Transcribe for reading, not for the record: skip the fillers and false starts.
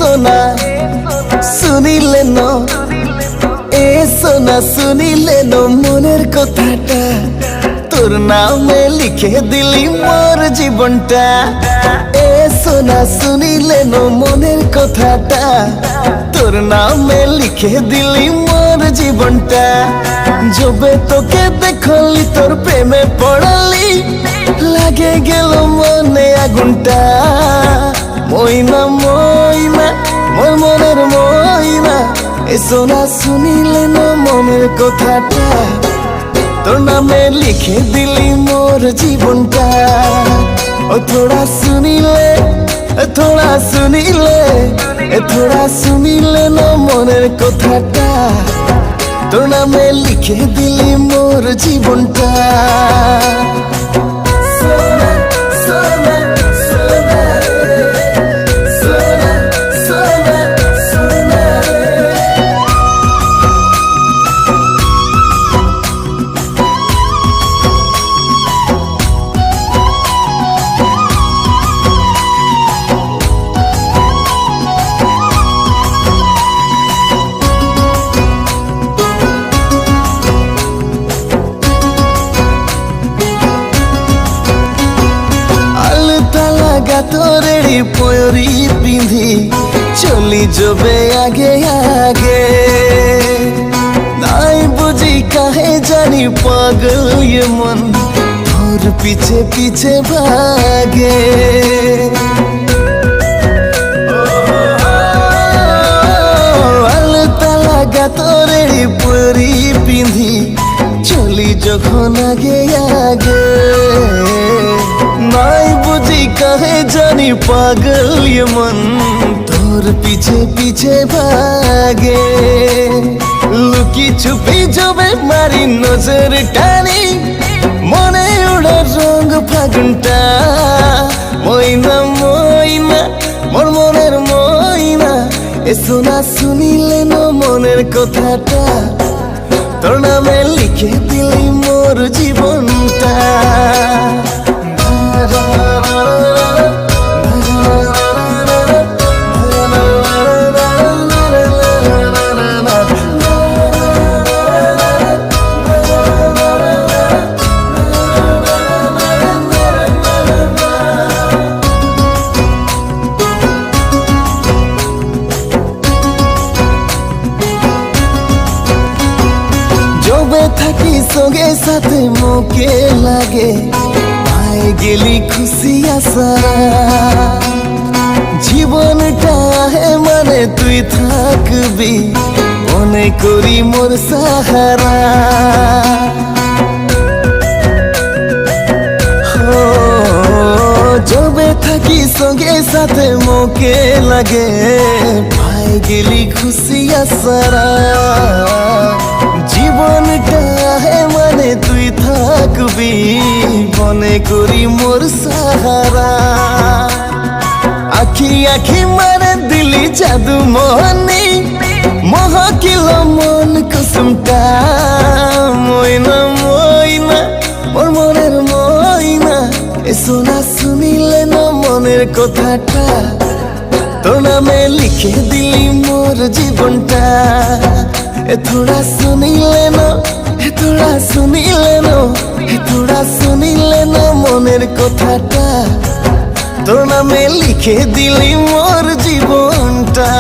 সোনা শুনিলে ন, এ সোনা শুনিলে ন মনের কথাটা, তোর নামে লিখে দিলি মোর জীবনটা। এ সোনা শুনিলে ন মনের কথাটা, তোর নামে লিখে দিলি মোর জীবনটা। যবে তোকে দেখলি তোর প্রেমে পড়ালি, লাগে গেল মনে আগুনটা। মইনা মইনা মোর মনের মইনা, এ সোনা শুনিলে ন মনের কথাটা, তোর নামে লিখে দিলি মোর জীবনটা। ও থোড়া শুনিলে, থোড়া শুনিলে, থোড়া শুনিলে ন মনের কথাটা, তোর নামে লিখে দিলি মোর জীবনটা। সোনা সোনা সোনা সোনা সোনা সোনা। তোরেরি পয়রি পিঁধি চলি যবে আগে আগে, নাই বুঝি কাহে জানি পাগল ये मन তোর পিছে পিছে ভাগে। আলতা লাগা তোরেরি পয়রি পিঁধি চলি যখন আগে আগে, নাই বুঝি কাহে জানি পাগল ये मन তোর পিছে পিছে ভাগে। লুকি ছুপি যবে মারি নজর টানি, মনে উড়ে রঙ ফাগুনটা। মইনা মইনা মোর মনের মইনা, এ সোনা শুনিলে ন মনের কথাটা, তোর নামে লিখে দিলি মোর জীবনটা। থাকি সঙ্গে সাথে মুখে লাগে, পায়ে গেলি খুশি আশা। জীবনটা হে মানে তুই থাকবি, মনে করি মোর সাহারা। যবে থাকি সঙ্গে সাথে মুখে লাগে, পায়ে গেলি খুশি আশারা। জীবনটা হে মানে তুই থাকবি, মনে করি মোর সাহারা। আখি আখি মারে দিলি জাদু মোহনি, মহকিল মন কুসুমটা। মইনা মইনা মোর মনের মইনা, এ সোনা শুনিলে ন মনের কথাটা, তোর নামে লিখে দিলি মোর জীবনটা। এ থোড়া শুনিলে ন, এ থোড়া শুনিলে ন, এ থোড়া শুনিলে ন মনের কথাটা, তোর নামে লিখে দিলি মোর জীবনটা।